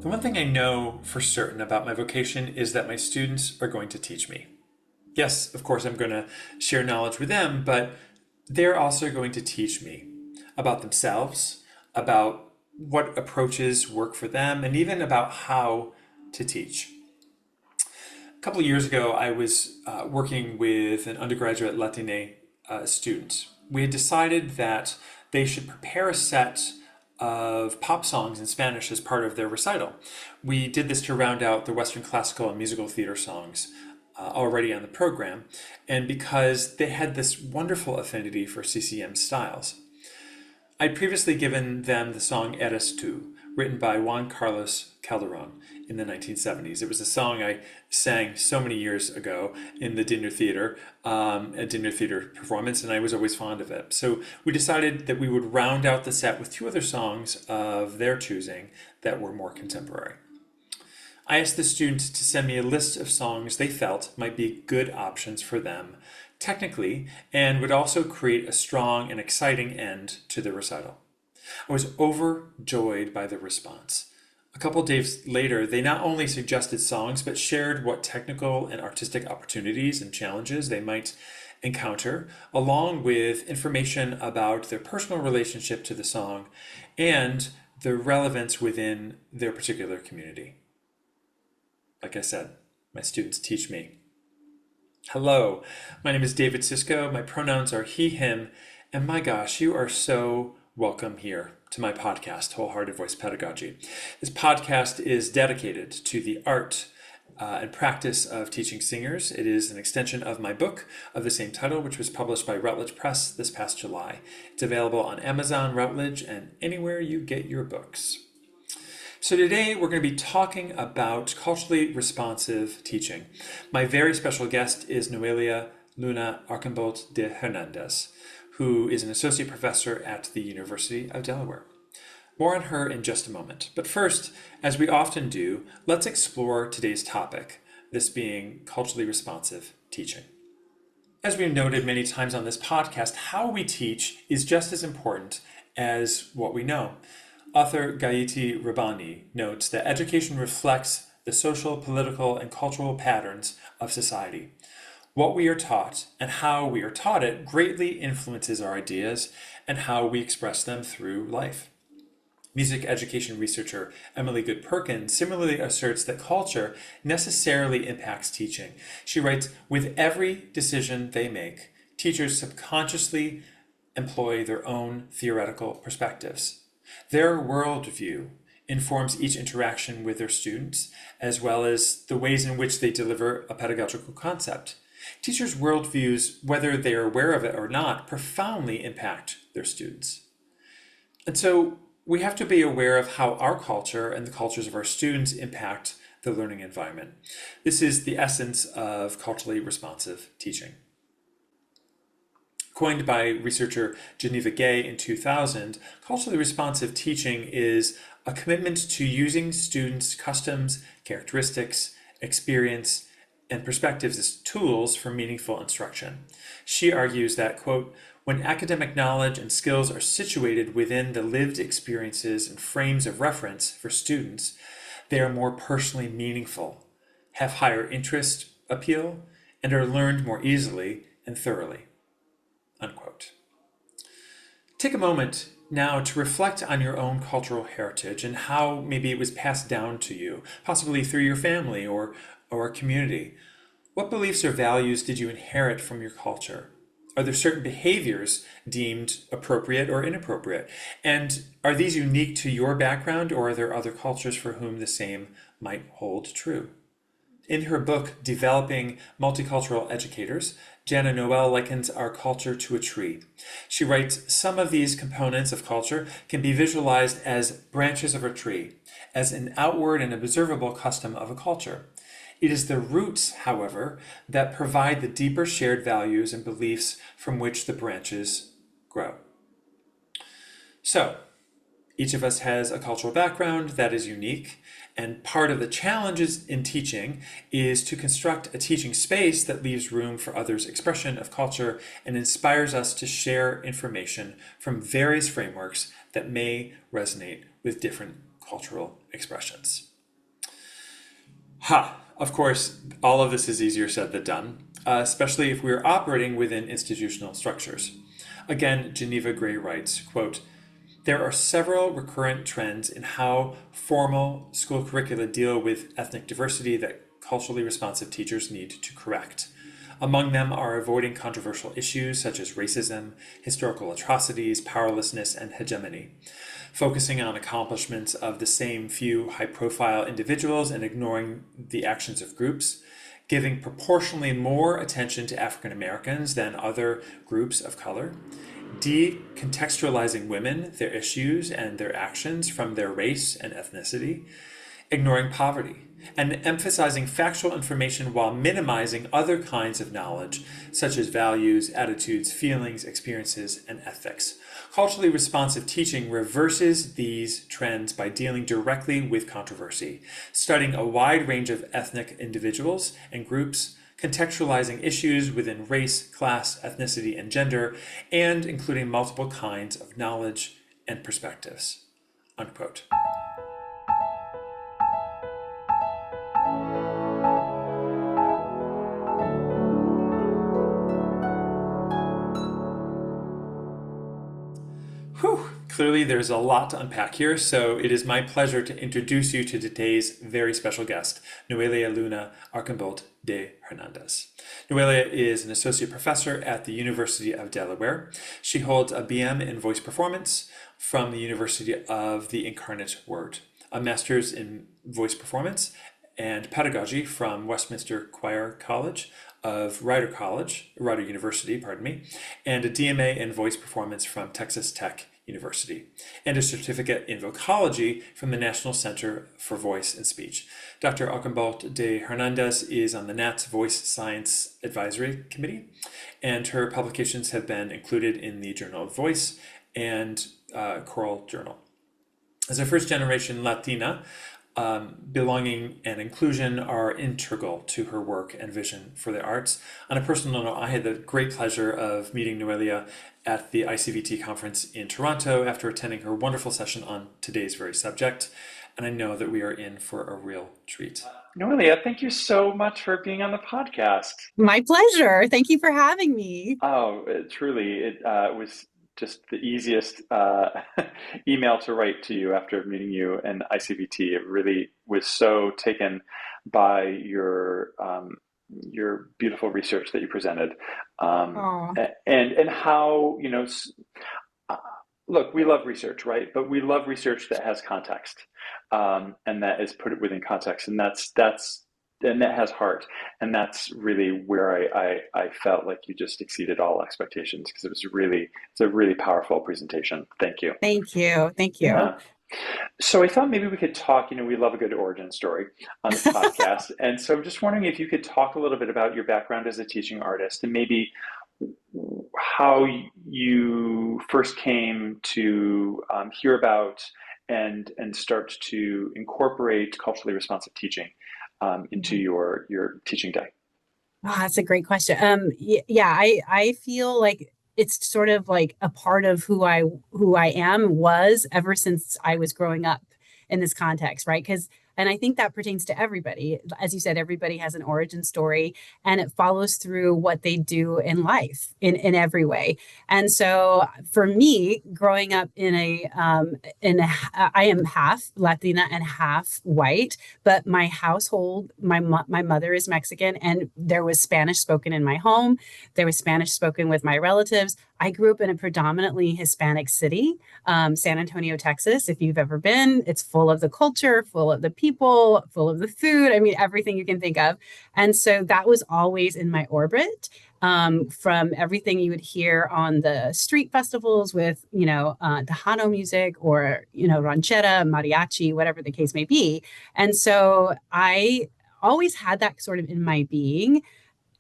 The one thing I know for certain about my vocation is that my students are going to teach me. Yes, of course, I'm going to share knowledge with them, but they're also going to teach me about themselves, about what approaches work for them, and even about how to teach. A couple of years ago, I was working with an undergraduate Latine student. We had decided that they should prepare a set of pop songs in Spanish as part of their recital. We did this to round out the Western classical and musical theater songs already on the program, and because they had this wonderful affinity for CCM styles. I'd previously given them the song Eres Tú, written by Juan Carlos Calderón in the 1970s. It was a song I sang so many years ago in the dinner theater, a dinner theater performance, and I was always fond of it. So we decided that we would round out the set with two other songs of their choosing that were more contemporary. I asked the students to send me a list of songs they felt might be good options for them technically, and would also create a strong and exciting end to the recital. I was overjoyed by the response. A couple days later, they not only suggested songs, but shared what technical and artistic opportunities and challenges they might encounter, along with information about their personal relationship to the song and the relevance within their particular community. Like I said, my students teach me. Hello, my name is David Sisco. My pronouns are he, him, and my gosh, you are so welcome here to my podcast, Wholehearted Voice Pedagogy. This podcast is dedicated to the art and practice of teaching singers. It is an extension of my book of the same title, which was published by Routledge Press this past July. It's available on Amazon, Routledge, and anywhere you get your books. So today we're going to be talking about culturally responsive teaching. My very special guest is Noélia Luna Archambealt de Hernández, who is an associate professor at the University of Delaware. More on her in just a moment. But first, as we often do, let's explore today's topic, this being culturally responsive teaching. As we've noted many times on this podcast, how we teach is just as important as what we know. Author Gayatri Rabbani notes that education reflects the social, political, and cultural patterns of society. What we are taught and how we are taught it greatly influences our ideas and how we express them through life. Music education researcher Emily Good Perkins similarly asserts that culture necessarily impacts teaching. She writes, with every decision they make, teachers subconsciously employ their own theoretical perspectives. Their worldview informs each interaction with their students, as well as the ways in which they deliver a pedagogical concept. Teachers' worldviews, whether they are aware of it or not, profoundly impact their students. And so we have to be aware of how our culture and the cultures of our students impact the learning environment. This is the essence of culturally responsive teaching. Coined by researcher Geneva Gay in 2000, culturally responsive teaching is a commitment to using students' customs, characteristics, experience, and perspectives as tools for meaningful instruction. She argues that, quote, when academic knowledge and skills are situated within the lived experiences and frames of reference for students, they are more personally meaningful, have higher interest appeal, and are learned more easily and thoroughly. Unquote. Take a moment now to reflect on your own cultural heritage and how maybe it was passed down to you, possibly through your family or a community. What beliefs or values did you inherit from your culture? Are there certain behaviors deemed appropriate or inappropriate? And are these unique to your background, or are there other cultures for whom the same might hold true? In her book, Developing Multicultural Educators, Jana Noel likens our culture to a tree. She writes, some of these components of culture can be visualized as branches of a tree, as an outward and observable custom of a culture. It is the roots, however, that provide the deeper shared values and beliefs from which the branches grow. So, each of us has a cultural background that is unique, and part of the challenges in teaching is to construct a teaching space that leaves room for others' expression of culture and inspires us to share information from various frameworks that may resonate with different cultural expressions. Ha! Of course, all of this is easier said than done, especially if we are operating within institutional structures. Again, Geneva Gray writes, quote, there are several recurrent trends in how formal school curricula deal with ethnic diversity that culturally responsive teachers need to correct. Among them are avoiding controversial issues such as racism, historical atrocities, powerlessness, and hegemony, focusing on accomplishments of the same few high profile individuals and ignoring the actions of groups, giving proportionally more attention to African Americans than other groups of color, decontextualizing women, their issues, and their actions from their race and ethnicity, ignoring poverty, and emphasizing factual information while minimizing other kinds of knowledge, such as values, attitudes, feelings, experiences, and ethics. Culturally responsive teaching reverses these trends by dealing directly with controversy, studying a wide range of ethnic individuals and groups, contextualizing issues within race, class, ethnicity, and gender, and including multiple kinds of knowledge and perspectives. Unquote. Whew. Clearly, there's a lot to unpack here, so it is my pleasure to introduce you to today's very special guest, Noélia Luna Archambealt de Hernández. Noélia is an associate professor at the University of Delaware. She holds a BM in voice performance from the University of the Incarnate Word, a master's in voice performance and pedagogy from Westminster Choir College of Rider University, and a DMA in voice performance from Texas Tech University, and a certificate in vocology from the National Center for Voice and Speech. Dr. Archambealt de Hernández is on the NAT's Voice Science Advisory Committee, and her publications have been included in the Journal of Voice and Choral Journal. As a first-generation Latina, belonging and inclusion are integral to her work and vision for the arts. On a personal note, I had the great pleasure of meeting Noélia at the ICVT conference in Toronto after attending her wonderful session on today's very subject, and I know that we are in for a real treat. Noélia, thank you so much for being on the podcast. My pleasure. Thank you for having me. Oh, it was just the easiest email to write to you after meeting you in ICVT. It really was so taken by your beautiful research that you presented, Oh, and how look, we love research, right? But we love research that has context, and that is put it within context, and and that has heart, and that's really where I felt like you just exceeded all expectations because it's a really powerful presentation. Thank you. thank you. Thank you. Yeah. So I thought maybe we could talk. We love a good origin story on this podcast, and so I'm just wondering if you could talk a little bit about your background as a teaching artist and maybe how you first came to hear about and start to incorporate culturally responsive teaching into Mhm. your teaching day. Oh, that's a great question. Yeah, I feel like it's sort of like a part of who I am was ever since I was growing up in this context, right? And I think that pertains to everybody. As you said, everybody has an origin story and it follows through what they do in life in every way. And so for me, growing up I am half Latina and half white, but my household, my mother is Mexican, and there was Spanish spoken in my home. There was Spanish spoken with my relatives. I grew up in a predominantly Hispanic city, San Antonio, Texas. If you've ever been, it's full of the culture, full of the people, full of the food. I mean, everything you can think of. And so that was always in my orbit. From everything you would hear on the street festivals with, Tejano music or, ranchera, mariachi, whatever the case may be. And so I always had that sort of in my being.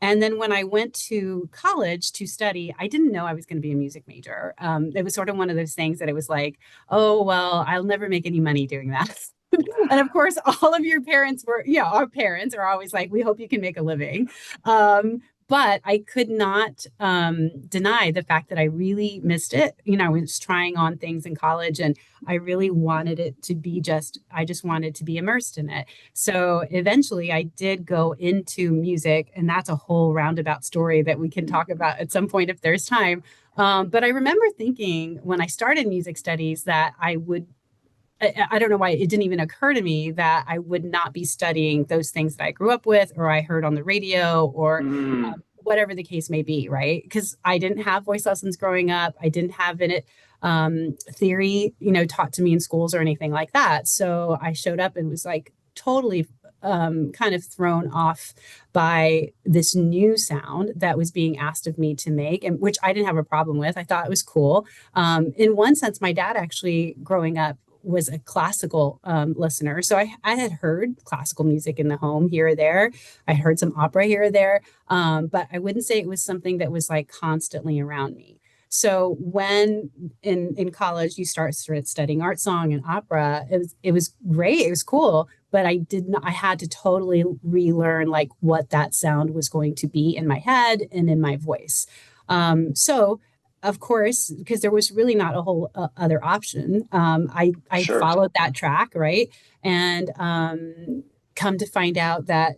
And then when I went to college to study, I didn't know I was going to be a music major. It was sort of one of those things that it was like, oh, well, I'll never make any money doing that. And of course, all of your parents our parents are always like, we hope you can make a living. Um, but I could not deny the fact that I really missed it. I was trying on things in college and I really wanted it to be I just wanted to be immersed in it. So eventually I did go into music, and that's a whole roundabout story that we can talk about at some point if there's time. But I remember thinking when I started music studies that I don't know why it didn't even occur to me that I would not be studying those things that I grew up with or I heard on the radio or Mm, whatever the case may be, right? Because I didn't have voice lessons growing up. I didn't have in it theory, taught to me in schools or anything like that. So I showed up and was like totally kind of thrown off by this new sound that was being asked of me to make, and which I didn't have a problem with. I thought it was cool. In one sense, my dad actually growing up was a classical listener. So I had heard classical music in the home here or there. I heard some opera here or there. But I wouldn't say it was something that was like constantly around me. So when in college you start studying art song and opera, it was great. It was cool. But I had to totally relearn like what that sound was going to be in my head and in my voice. So of course, because there was really not a whole other option. I sure. followed that track, right, and come to find out that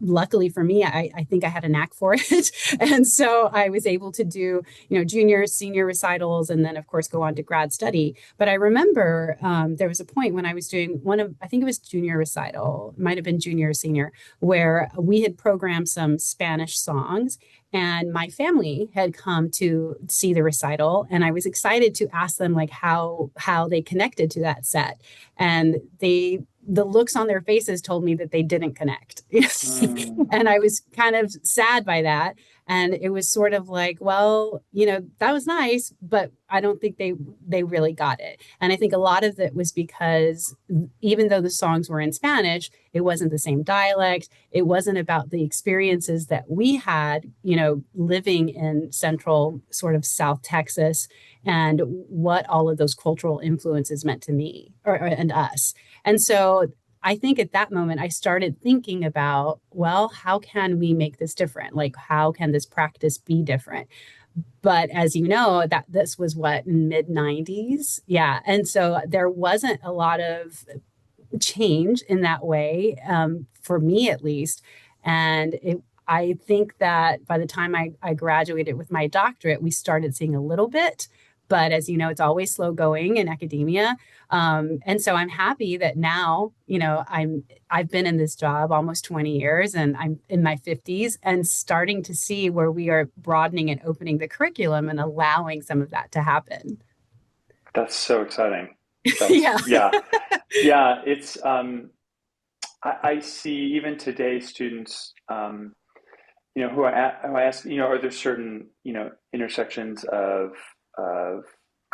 luckily for me, I think I had a knack for it, and so I was able to do junior, senior recitals, and then of course go on to grad study. But I remember there was a point when I was doing I think it was junior recital, might have been junior or senior, where we had programmed some Spanish songs and my family had come to see the recital, and I was excited to ask them like how they connected to that set, and the looks on their faces told me that they didn't connect. Mm, And I was kind of sad by that. And it was sort of like, well, that was nice, but I don't think they really got it. And I think a lot of it was because even though the songs were in Spanish, it wasn't the same dialect. It wasn't about the experiences that we had, living in central sort of South Texas and what all of those cultural influences meant to me and us. And so I think at that moment, I started thinking about, well, how can we make this different? Like, how can this practice be different? But as you know, that this was what, mid 90s? Yeah. And so there wasn't a lot of change in that way, for me at least. And I think that by the time I graduated with my doctorate, we started seeing a little bit. But as you know, it's always slow going in academia. And so I'm happy that now, I've been in this job almost 20 years and I'm in my 50s and starting to see where we are broadening and opening the curriculum and allowing some of that to happen. That's so exciting. Yeah. Yeah. Yeah. I see even today students, who I ask, are there certain, intersections of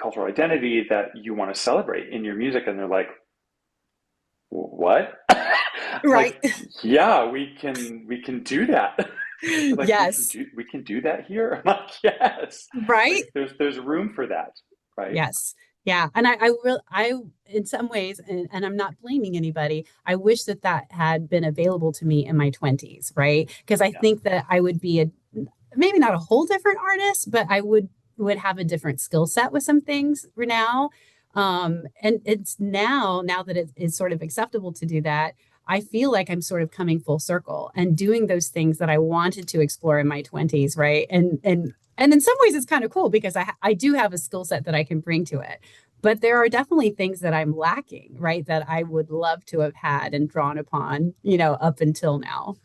cultural identity that you want to celebrate in your music? And they're like, what? Right. Like, yeah, we can do that. Like Yes. we can do that here. I'm like, yes. Right. Like there's room for that, right? Yes. Yeah. And I, in some ways, and I'm not blaming anybody, I wish that that had been available to me in my 20s, right? Because I Yeah. think that I would be maybe not a whole different artist, but I would have a different skill set with some things now. And it's now that it is sort of acceptable to do that, I feel like I'm sort of coming full circle and doing those things that I wanted to explore in my 20s, right? And in some ways it's kind of cool because I do have a skill set that I can bring to it. But there are definitely things that I'm lacking, right? That I would love to have had and drawn upon, up until now.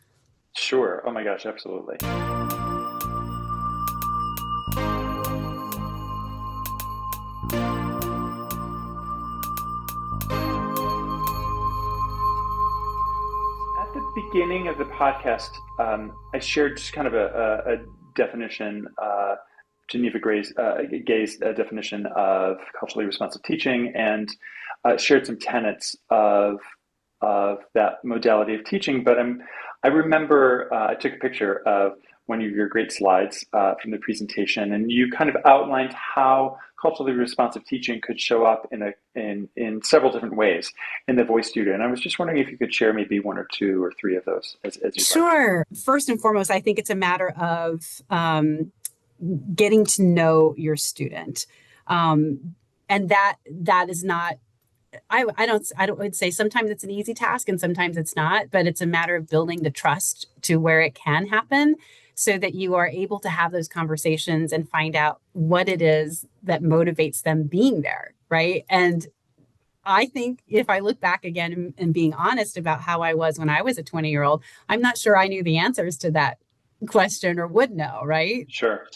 Sure. Oh my gosh, absolutely. At the beginning of the podcast, I shared just kind of a definition, Geneva Gay's definition of culturally responsive teaching, and shared some tenets of that modality of teaching. But I remember I took a picture of one of your great slides from the presentation, and you kind of outlined how culturally responsive teaching could show up in several different ways in the voice studio. And I was just wondering if you could share maybe one or two or three of those as you'd like. Sure. First and foremost, I think it's a matter of getting to know your student. And that is not, I would say sometimes it's an easy task and sometimes it's not, but it's a matter of building the trust to where it can happen so that you are able to have those conversations and find out what it is that motivates them being there, right? And I think if I look back again and being honest about how I was when I was a 20-year-old, I'm not sure I knew the answers to that question or would know, right? Sure.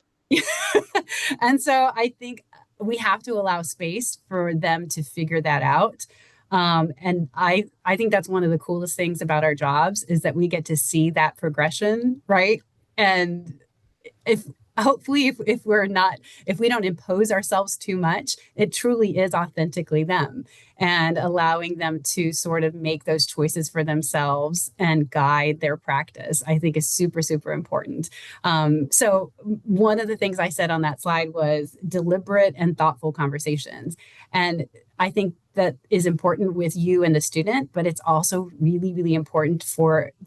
And so I think we have to allow space for them to figure that out. And I think that's one of the coolest things about our jobs is that we get to see that progression, right? And if we don't impose ourselves too much, it truly is authentically them, and allowing them to sort of make those choices for themselves and guide their practice, I think is super, super important. So one of the things I said on that slide was deliberate and thoughtful conversations. And I think that is important with you and the student, but it's also really, really important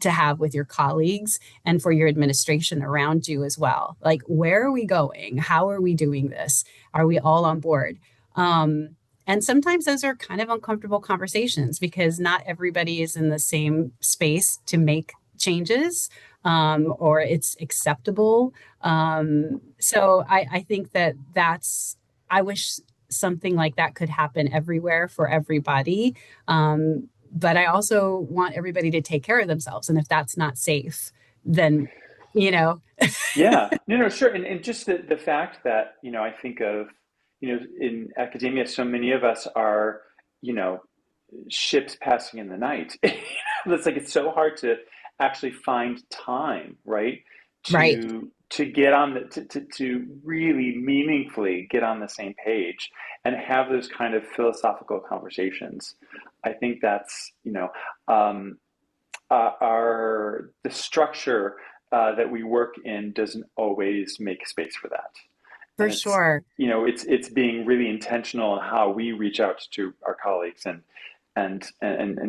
to have with your colleagues and for your administration around you as well. Like, where are we going? How are we doing this? Are we all on board? And sometimes those are kind of uncomfortable conversations because not everybody is in the same space to make changes, or it's acceptable. So I think I wish something like that could happen everywhere for everybody. But I also want everybody to take care of themselves. And if that's not safe, then, Yeah, no, sure. And just the fact that, I think of, in academia, so many of us are, ships passing in the night. It's like, it's so hard to actually find time, right? Right. To get on to really meaningfully get on the same page and have those kind of philosophical conversations. I think that's, the structure that we work in doesn't always make space for that. For sure. It's being really intentional in how we reach out to our colleagues and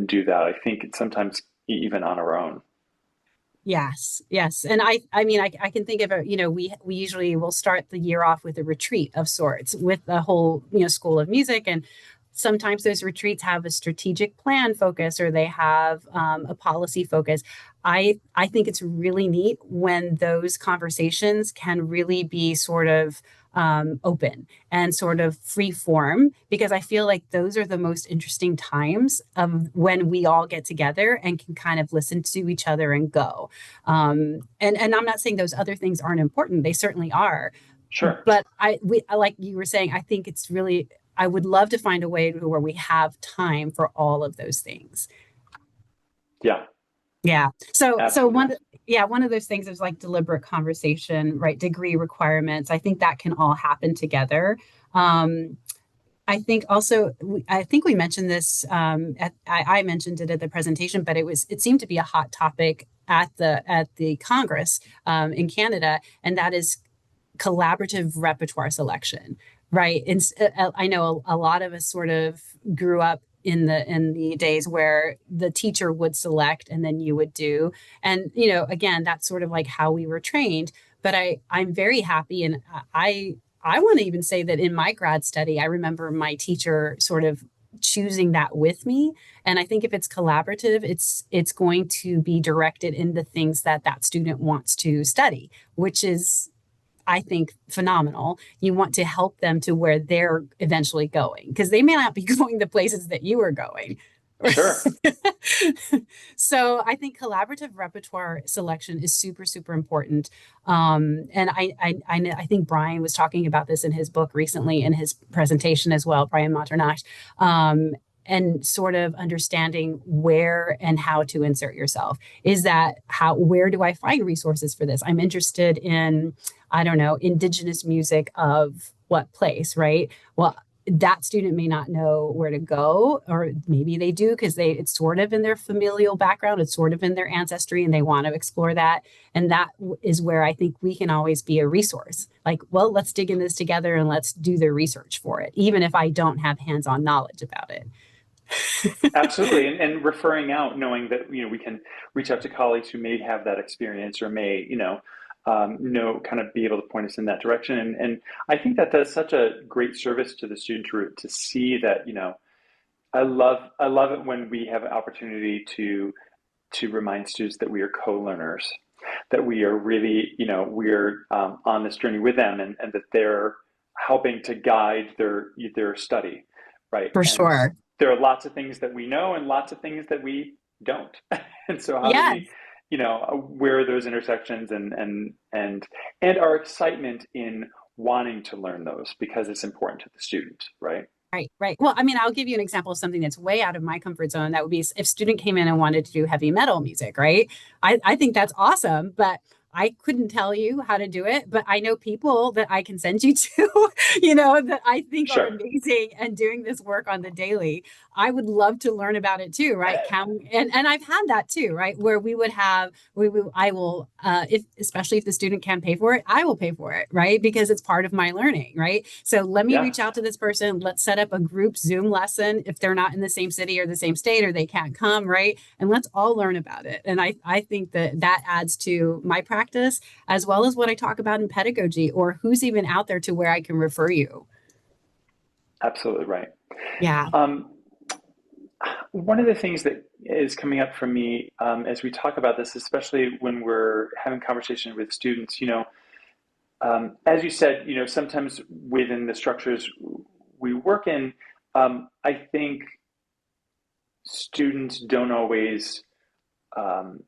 do that. I think it's sometimes even on our own. Yes. And I mean, I can think of it, we usually will start the year off with a retreat of sorts with the whole, School of Music. And sometimes those retreats have a strategic plan focus or they have a policy focus. I think it's really neat when those conversations can really be sort of open and sort of free form, because I feel like those are the most interesting times of when we all get together and can kind of listen to each other and go. And I'm not saying those other things aren't important. They certainly are. Sure. But like you were saying, I think it's really, I would love to find a way where we have time for all of those things. Yeah. Yeah. So Absolutely. one of those things is like deliberate conversation, right? Degree requirements. I think that can all happen together. I think also, I think we mentioned this, I mentioned it at the presentation, but it seemed to be a hot topic at the Congress in Canada, and that is collaborative repertoire selection, right? And I know a lot of us sort of grew up in the days where the teacher would select and then you would do. And, again, that's sort of like how we were trained. But I'm very happy. And I want to even say that in my grad study, I remember my teacher sort of choosing that with me. And I think if it's collaborative, it's going to be directed in the things that student wants to study, which is, I think, phenomenal. You want to help them to where they're eventually going, because they may not be going the places that you are going. Sure. So I think collaborative repertoire selection is super, super important. And I think Brian was talking about this in his book recently in his presentation as well, Brian Maternash. And sort of understanding where and how to insert yourself. Is that where do I find resources for this? I'm interested in, I don't know, indigenous music of what place, right? Well, that student may not know where to go, or maybe they do because it's sort of in their familial background, it's sort of in their ancestry, and they want to explore that. And that is where I think we can always be a resource. Like, well, let's dig in this together and let's do the research for it, even if I don't have hands-on knowledge about it. Absolutely, and referring out, knowing that we can reach out to colleagues who may have that experience or may know kind of be able to point us in that direction. And I think that does such a great service to the student to see that I love it when we have an opportunity to remind students that we are co-learners, that we are really we're on this journey with them, and that they're helping to guide their study, right? For And sure. there are lots of things that we know and lots of things that we don't. And so how do Yes. we, where are those intersections, and our excitement in wanting to learn those because it's important to the student, right? Right, right. Well, I mean, I'll give you an example of something that's way out of my comfort zone. That would be if student came in and wanted to do heavy metal music, right? I think that's awesome, but I couldn't tell you how to do it. But I know people that I can send you to, that I think are Sure. amazing and doing this work on the daily. I would love to learn about it too, right? And I've had that too, right? Where I will, if especially if the student can pay for it, I will pay for it, right? Because it's part of my learning, right? So let me Yeah. reach out to this person. Let's set up a group Zoom lesson if they're not in the same city or the same state or they can't come, right? And let's all learn about it. And I think that adds to my practice as well as what I talk about in pedagogy, or who's even out there to where I can refer you. Absolutely right. Yeah. Um, One of the things that is coming up for me as we talk about this, especially when we're having conversations with students, as you said, sometimes within the structures we work in, I think students don't always um,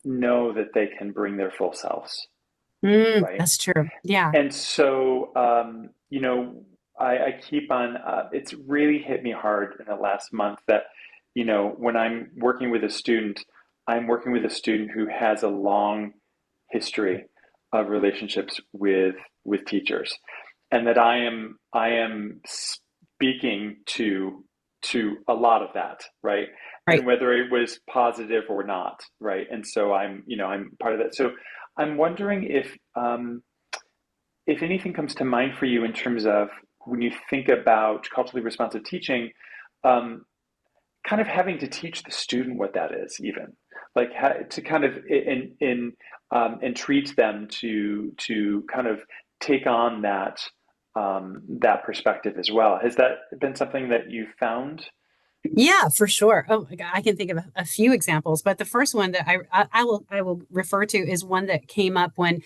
know that they can bring their full selves, right? That's true. Yeah. And so, I keep on, it's really hit me hard in the last month that, when I'm working with a student, I'm working with a student who has a long history of relationships with teachers, and that I am speaking to a lot of that, right? Right. And whether it was positive or not, right? And so I'm part of that. So I'm wondering if anything comes to mind for you in terms of when you think about culturally responsive teaching, um, kind of having to teach the student what that is, even like to kind of entreat them to kind of take on that perspective as well. Has that been something that you found? Yeah, for sure. Oh my God, I can think of a few examples, but the first one that I will refer to is one that came up when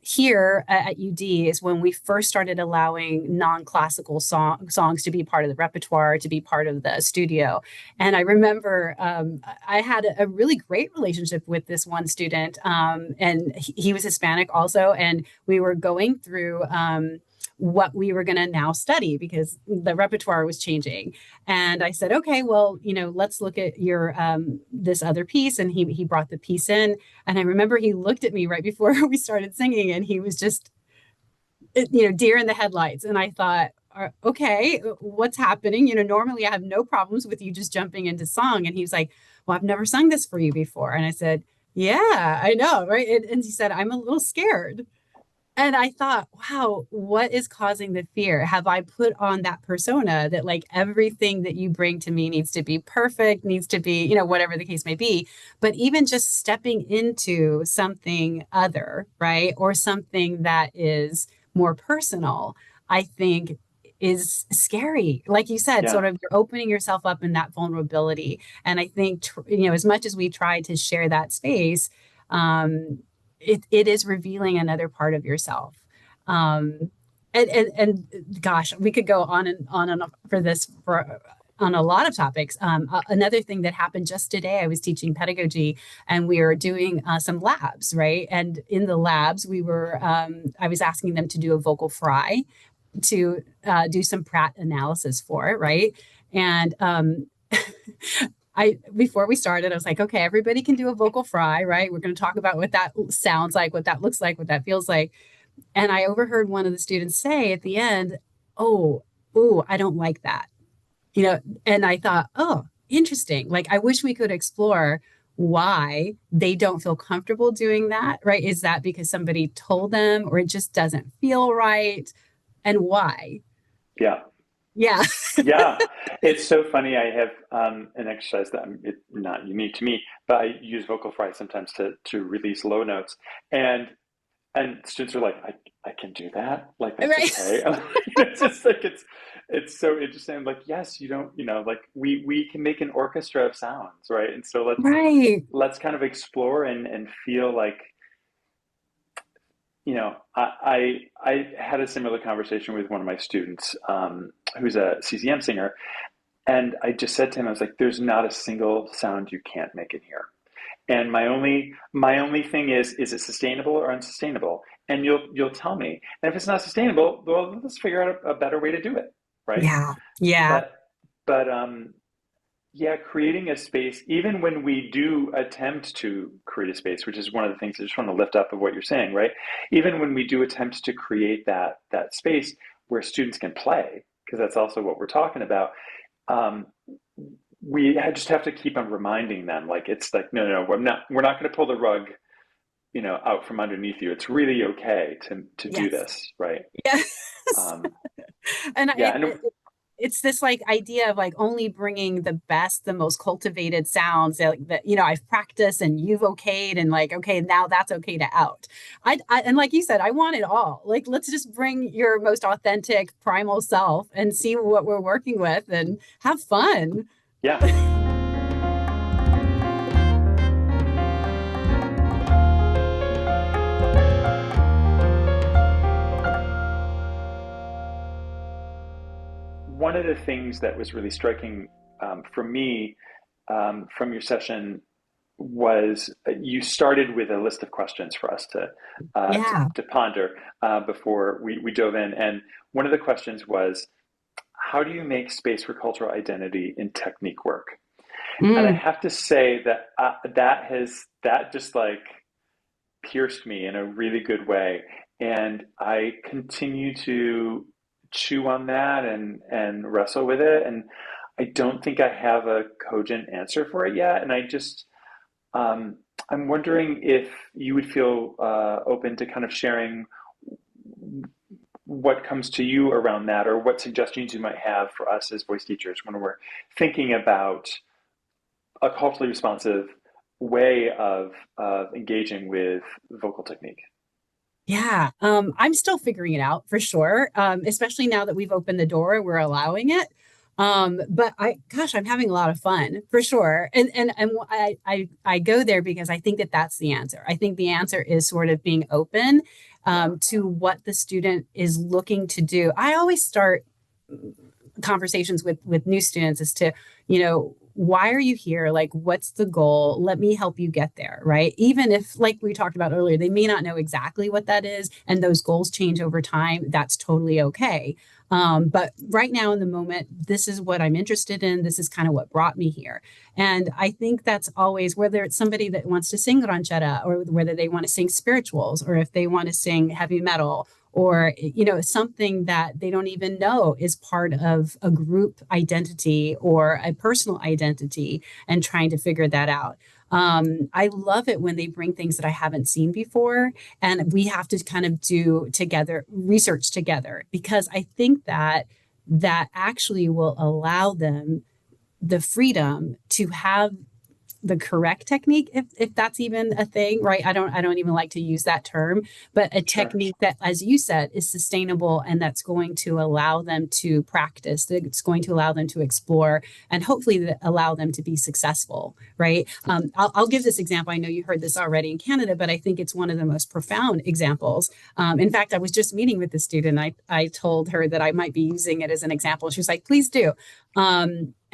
here at UD is when we first started allowing non-classical songs to be part of the repertoire, to be part of the studio. And I remember I had a really great relationship with this one student, and he was Hispanic also, and we were going through. What we were going to now study because the repertoire was changing. And I said, okay, well, let's look at your this other piece. And he brought the piece in. And I remember he looked at me right before we started singing, and he was just, deer in the headlights. And I thought, okay, what's happening? Normally I have no problems with you just jumping into song. And he was like, well, I've never sung this for you before. And I said, yeah, I know, right? And he said, I'm a little scared. And I thought, wow, what is causing the fear? Have I put on that persona that like everything that you bring to me needs to be perfect, needs to be, whatever the case may be. But even just stepping into something other, right? Or something that is more personal, I think is scary. Like you said, Yeah. sort of you're opening yourself up in that vulnerability. And I think, as much as we try to share that space, it is revealing another part of yourself. Um, and gosh, we could go on for this on a lot of topics. Another thing that happened just today, I was teaching pedagogy, and we were doing some labs, right? And in the labs, I was asking them to do a vocal fry to do some Pratt analysis for it, right? And I before we started, I was like, okay, everybody can do a vocal fry, right? We're going to talk about what that sounds like, what that looks like, what that feels like. And I overheard one of the students say at the end, "Oh, "Ooh, I don't like that." And I thought, oh, interesting. Like, I wish we could explore why they don't feel comfortable doing that, right? Is that because somebody told them, or it just doesn't feel right? And why? Yeah. Yeah. Yeah, it's so funny. I have an exercise that it's not unique to me, but I use vocal fry sometimes to release low notes, and students are like, I can do that, like that's Right. okay. And it's just like it's so interesting. I'm like, yes, you don't, like we can make an orchestra of sounds, right? And so Right. let's kind of explore and feel like, I had a similar conversation with one of my students, who's a CCM singer, and I just said to him, I was like, "There's not a single sound you can't make in here." And my only thing is it sustainable or unsustainable? And you'll tell me. And if it's not sustainable, well, let's figure out a better way to do it, right? Yeah. Yeah. But but yeah, creating a space, even when we do attempt to create a space, which is one of the things I just want to lift up of what you're saying, right? Even when we do attempt to create that space where students can play, because that's also what we're talking about, um, we just have to keep on reminding them, like it's like, no, no, no, we're not going to pull the rug, out from underneath you. It's really okay to do Yes. this, right? Yes. Um, And yeah, and it's this like idea of like only bringing the best, the most cultivated sounds that I've practiced and you've okayed, and like, okay, now that's okay to out. And like you said, I want it all. Like, let's just bring your most authentic primal self and see what we're working with and have fun. yeah. One of the things that was really striking, for me, from your session was, you started with a list of questions for us to Yeah. to ponder, before we dove in. And one of the questions was, how do you make space for cultural identity in technique work? And I Mm, have to say that that just like pierced me in a really good way. And I continue to chew on that and wrestle with it. And I don't think I have a cogent answer for it yet. And um, I'm wondering if you would feel open to kind of sharing what comes to you around that, or what suggestions you might have for us as voice teachers when we're thinking about a culturally responsive way of engaging with vocal technique. yeah. I'm still figuring it out for sure. Especially now that we've opened the door, we're allowing it. But gosh, I'm having a lot of fun for sure. And I go there because I think that that's the answer. I think the answer is sort of being open, Yeah. to what the student is looking to do. I always start conversations with new students as to, why are you here? Like, what's the goal? Let me help you get there, right? Even if, like we talked about earlier, they may not know exactly what that is, and those goals change over time. That's totally okay. But right now in the moment, this is what I'm interested in. This is kind of what brought me here. And I think that's always, whether it's somebody that wants to sing ranchera, or whether they want to sing spirituals, or if they want to sing heavy metal, or something that they don't even know is part of a group identity or a personal identity, and trying to figure that out. I love it when they bring things that I haven't seen before, and we have to kind of do together research together, because I think that actually will allow them the freedom to have the correct technique, if that's even a thing, right? I don't even like to use that term, but a Sure. technique that, as you said, is sustainable, and that's going to allow them to practice, it's going to allow them to explore, and hopefully allow them to be successful, right? I'll give this example. I know you heard this already in Canada, but I think it's one of the most profound examples. In fact, I was just meeting with the student. I told her that I might be using it as an example. She was like, please do.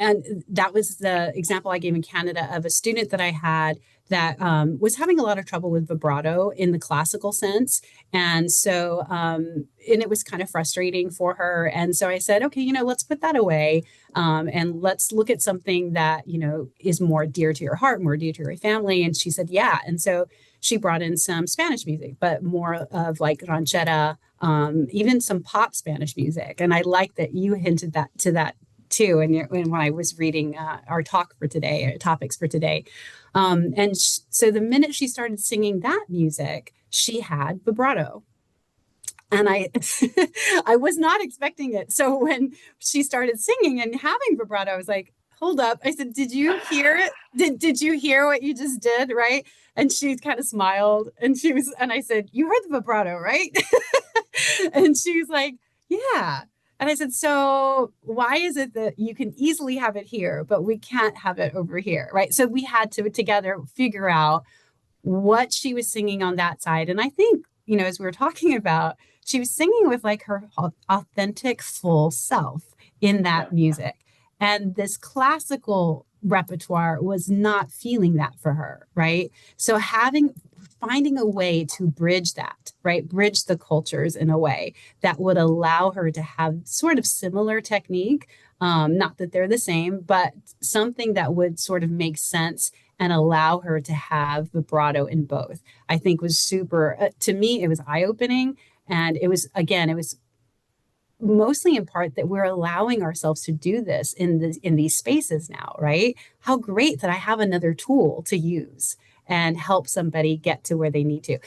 And that was the example I gave in Canada of a student that I had that was having a lot of trouble with vibrato in the classical sense. And so, and it was kind of frustrating for her. And so I said, okay, let's put that away, and let's look at something that, is more dear to your heart, more dear to your family. And she said, yeah. And so she brought in some Spanish music, but more of like ranchera, even some pop Spanish music. And I like that you hinted that to that too. And when I was reading our talk for today, topics for today. So the minute she started singing that music, she had vibrato. And I I was not expecting it. So when she started singing and having vibrato, I was like, hold up. I said, did you hear it? Did you hear what you just did? Right. And she kind of smiled and and I said, you heard the vibrato, right? And she was like, yeah. And I said, so why is it that you can easily have it here, but we can't have it over here? Right. So we had to together figure out what she was singing on that side. And I think, as we were talking about, she was singing with like her authentic full self in Yeah. that music. And this classical repertoire was not feeling that for her, right? So finding a way to bridge that, right? Bridge the cultures in a way that would allow her to have sort of similar technique. Not that they're the same, but something that would sort of make sense and allow her to have vibrato in both. I think was super, to me, it was eye-opening. And it was mostly in part that we're allowing ourselves to do this in these spaces now, right? How great that I have another tool to use and help somebody get to where they need to.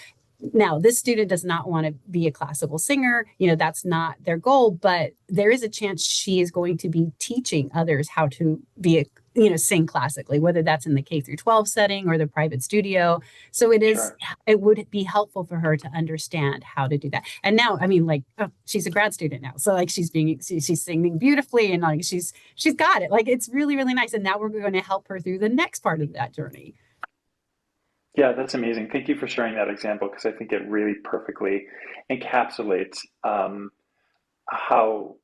Now, this student does not want to be a classical singer. That's not their goal, but there is a chance she is going to be teaching others how to sing classically, whether that's in the K through 12 setting or the private studio. So Sure. it would be helpful for her to understand how to do that. And now, I mean, like, she's a grad student now. So like she's singing beautifully and like she's got it. Like, it's really, really nice. And now we're going to help her through the next part of that journey. Yeah, that's amazing. Thank you for sharing that example because I think it really perfectly encapsulates how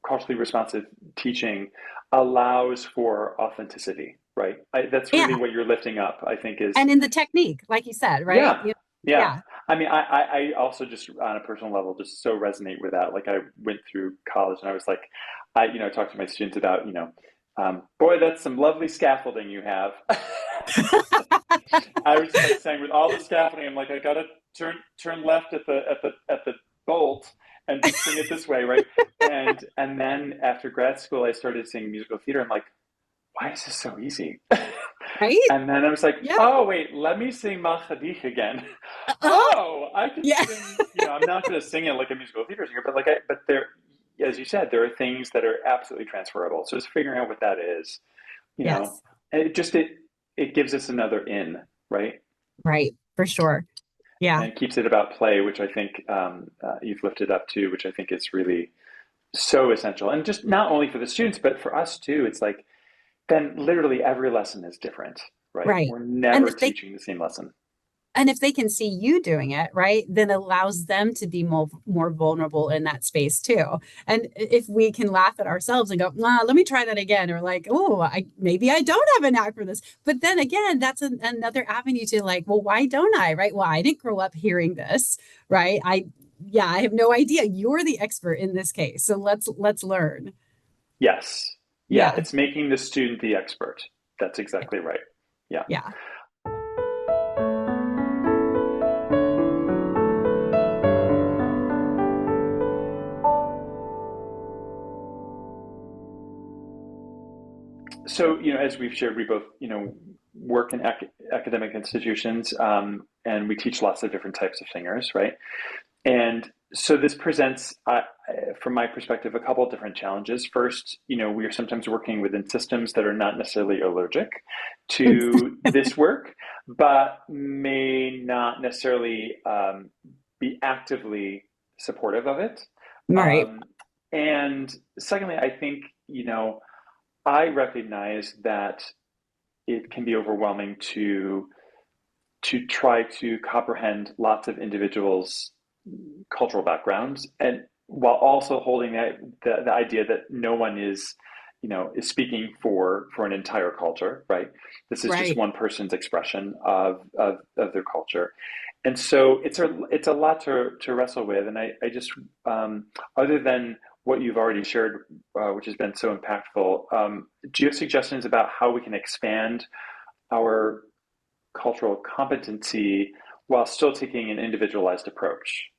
culturally responsive teaching allows for authenticity, right? That's Yeah. really what you're lifting up, I think, is And in the technique, like you said, right? yeah, yeah. Yeah. I mean, I also just on a personal level just so resonate with that. Like I went through college and I was like, talked to my students about, boy, that's some lovely scaffolding you have. I was like saying with all the scaffolding, I'm like, I gotta turn left at the bolt and sing it this way, right? And then after grad school, I started singing musical theater. I'm like, why is this so easy? Right? And then I was like, Yeah. oh wait, let me sing Machadich again. Uh-huh. Oh, I can Yeah. sing. I'm not going to sing it like a musical theater singer, but there, as you said, there are things that are absolutely transferable. So just figuring out what that is, you know, Yes. and it gives us another in, right? Right. For sure. Yeah. And it keeps it about play, which I think you've lifted up too, which I think is really so essential. And just not only for the students, but for us too. It's like then literally every lesson is different, right? Right. We're And never if they teaching the same lesson. and if they can see you doing it, right, then it allows them to be more vulnerable in that space too. And if we can laugh at ourselves and go, let me try that again, or like, oh, maybe I don't have a knack for this. But then again, that's another avenue to like, well, why don't I? Right. Well, I didn't grow up hearing this, right? I have no idea. You're the expert in this case. So let's learn. Yes. Yeah, Yeah. it's making the student the expert. That's exactly right. Yeah. Yeah. So, as we've shared, we both, work in academic institutions, and we teach lots of different types of singers, right? And so this presents, from my perspective, a couple of different challenges. First, we are sometimes working within systems that are not necessarily allergic to this work, but may not necessarily be actively supportive of it. Right. And secondly, I think, I recognize that it can be overwhelming to try to comprehend lots of individuals' cultural backgrounds, and while also holding the idea that no one is speaking for an entire culture, right? This is just Right. one person's expression of their culture, and so it's a lot to wrestle with. And I just other than what you've already shared, which has been so impactful, do you have suggestions about how we can expand our cultural competency while still taking an individualized approach.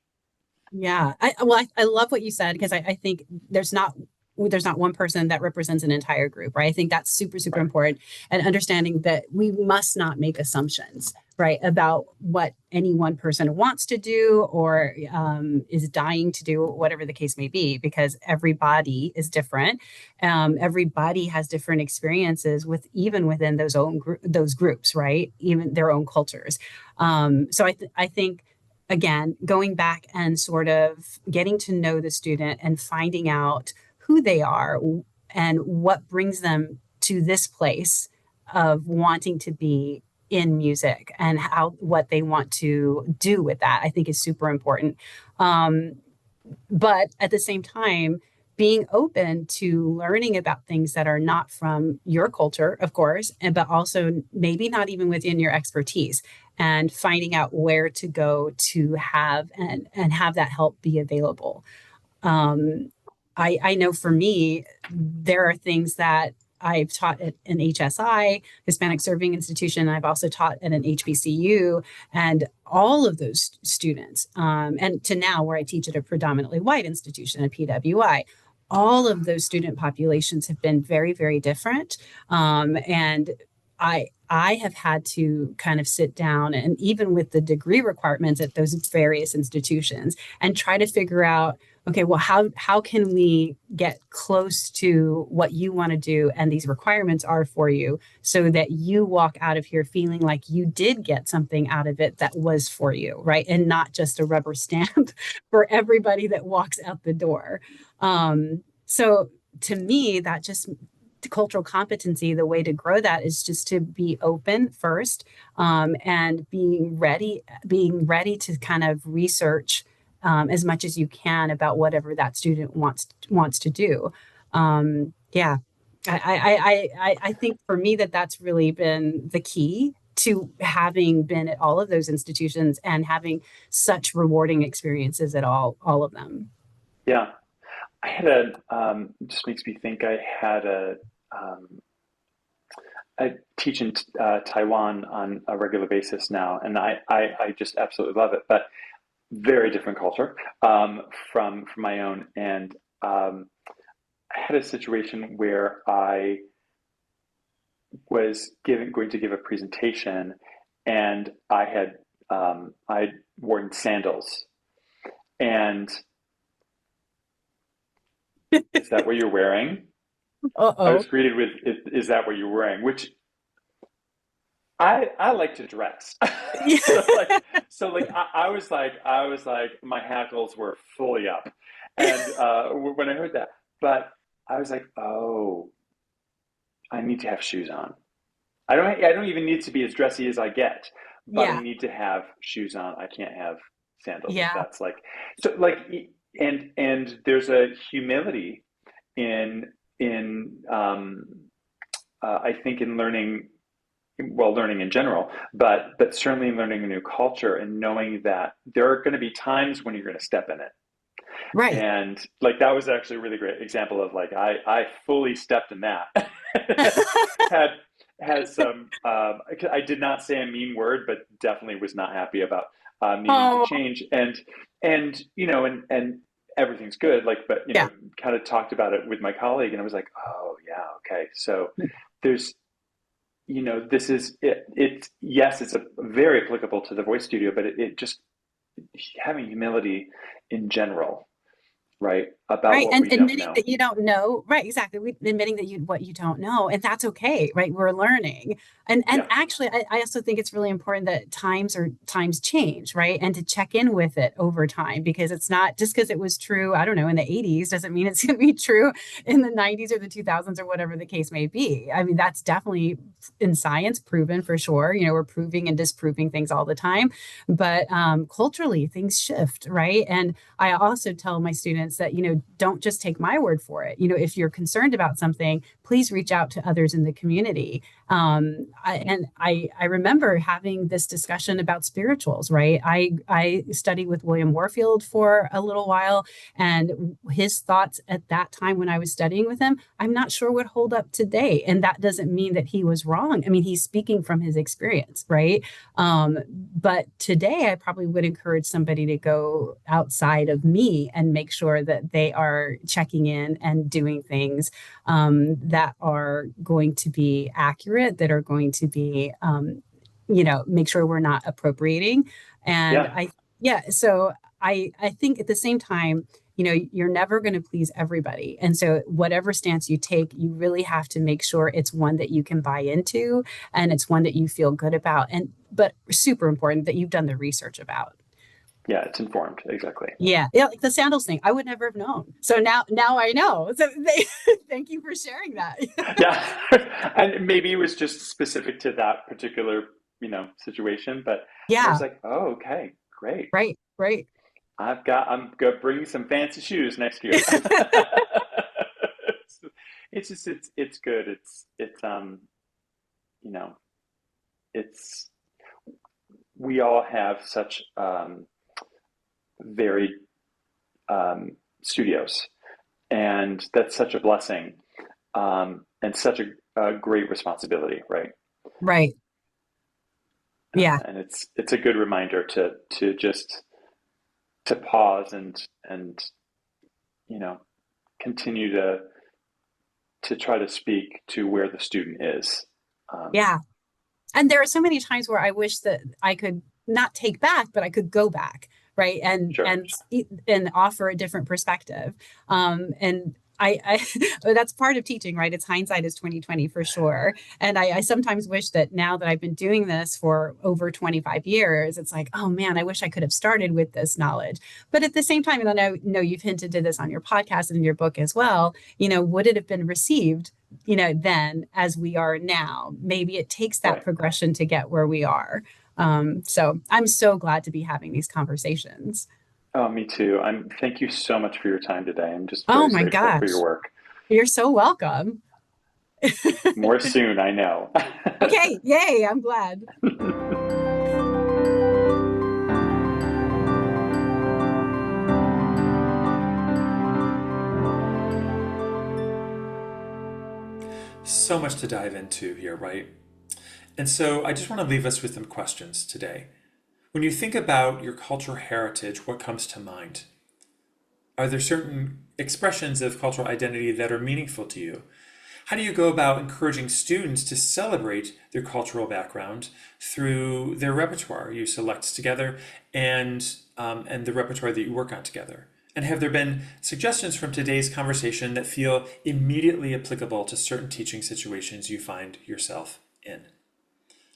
Yeah. I love what you said because I think there's not one person that represents an entire group, right? I think that's super, super Right. important. And understanding that we must not make assumptions, right, about what any one person wants to do or is dying to do, whatever the case may be, because everybody is different. Everybody has different experiences with even within those groups, right? Even their own cultures. So I think again, going back and sort of getting to know the student and finding out who they are and what brings them to this place of wanting to be in music and how what they want to do with that, I think is super important. Um, but at the same time, being open to learning about things that are not from your culture, of course, and but also maybe not even within your expertise, and finding out where to go to have and have that help be available. Um, I know for me, there are things that I've taught at an HSI, Hispanic Serving Institution. I've also taught at an HBCU, and all of those students, and to now where I teach at a predominantly white institution, a PWI, all of those student populations have been very, very different. And I have had to kind of sit down and even with the degree requirements at those various institutions and try to figure out, okay, well, how can we get close to what you want to do and these requirements are for you so that you walk out of here feeling like you did get something out of it that was for you, right? And not just a rubber stamp for everybody that walks out the door. So to me, that just cultural competency, the way to grow that is just to be open first, and being ready to kind of research as much as you can about whatever that student wants to do. Yeah, I think for me that's really been the key to having been at all of those institutions and having such rewarding experiences at all of them. Yeah. I had just makes me think I had um, I teach in Taiwan on a regular basis now, and I just absolutely love it. But very different culture from my own, and I had a situation where I was going to give a presentation, and I'd worn sandals, and is that what you're wearing? I Uh-oh. was greeted with, "Is that what you're wearing?" Which I like to dress. so like so like I was like my hackles were fully up, and when I heard that, but I was like, oh, I need to have shoes on. I don't even need to be as dressy as I get, but I Yeah, need to have shoes on. I can't have sandals. yeah, That's like so like and there's a humility in I think in learning, well, learning in general, but certainly in learning a new culture and knowing that there are going to be times when you're going to step in it. right. And like that was actually a really great example of like I fully stepped in that. had had some I did not say a mean word, but definitely was not happy about needing to Oh, change, and and everything's good, like, but yeah. kind of talked about it with my colleague, and I was like, oh yeah, okay, so there's this is it's yes, it's a very applicable to the voice studio, but it just having humility in general, right, about Right. what And we don't admitting know. that you don't know. Right. Exactly. Admitting that what you don't know. And that's okay. Right. We're learning. And Yeah, actually, I also think it's really important that times change, right? And to check in with it over time because it's not just because it was true, I don't know, in the 80s doesn't mean it's going to be true in the 90s or the 2000s or whatever the case may be. I mean, that's definitely in science proven for sure. We're proving and disproving things all the time. But culturally, things shift, right? And I also tell my students that, don't just take my word for it. If you're concerned about something, please reach out to others in the community I remember having this discussion about spirituals, right? I studied with William Warfield for a little while, and his thoughts at that time when I was studying with him, I'm not sure would hold up today. And that doesn't mean that he was wrong. I mean, he's speaking from his experience, right? But today, I probably would encourage somebody to go outside of me and make sure that they are checking in and doing things that are going to be accurate, that are going to be, make sure we're not appropriating. And Yeah. so I think at the same time, you're never going to please everybody. And so whatever stance you take, you really have to make sure it's one that you can buy into and it's one that you feel good about. But super important that you've done the research about. Yeah, it's informed. Exactly. Yeah. Like the sandals thing, I would never have known. So now I know. So thank you for sharing that. Yeah. And maybe it was just specific to that particular, situation, but I Yeah. was like, oh, okay, great. Right. I'm gonna bring some fancy shoes next year. It's good. You know, it's we all have such varied studios, and that's such a blessing, and such a great responsibility, right? Right. Yeah. And it's a good reminder to just to pause and continue to try to speak to where the student is. Yeah. And there are so many times where I wish that I could not take back, but I could go back, right, Sure. and offer a different perspective. And I that's part of teaching, right? It's hindsight is 2020 for sure. And I sometimes wish that now that I've been doing this for over 25 years, it's like, oh man, I wish I could have started with this knowledge. But at the same time, and I know you've hinted to this on your podcast and in your book as well, would it have been received then as we are now? Maybe it takes that Right. progression to get where we are. So I'm so glad to be having these conversations. Oh, me too. Thank you so much for your time today. I'm just Oh very my grateful for your gosh, work. you're so welcome. More soon, I know. Okay, yay, I'm glad. So much to dive into here, right? And so I just want to leave us with some questions today. When you think about your cultural heritage, what comes to mind? Are there certain expressions of cultural identity that are meaningful to you? How do you go about encouraging students to celebrate their cultural background through their repertoire you select together and the repertoire that you work on together? And have there been suggestions from today's conversation that feel immediately applicable to certain teaching situations you find yourself in?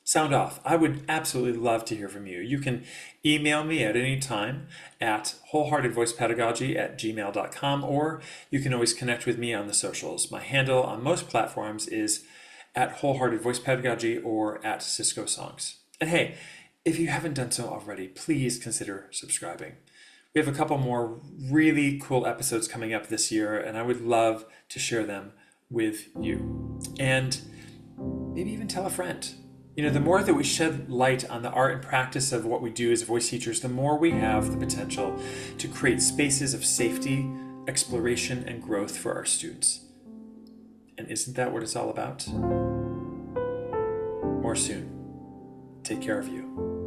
Sound off. I would absolutely love to hear from you. You can email me at any time at wholeheartedvoicepedagogy@gmail.com, or you can always connect with me on the socials. My handle on most platforms is at Wholehearted Voice Pedagogy or at Sisco Songs. And hey, if you haven't done so already, please consider subscribing. We have a couple more really cool episodes coming up this year, and I would love to share them with you. And maybe even tell a friend. The more that we shed light on the art and practice of what we do as voice teachers, the more we have the potential to create spaces of safety, exploration, and growth for our students. And isn't that what it's all about? More soon. Take care of you.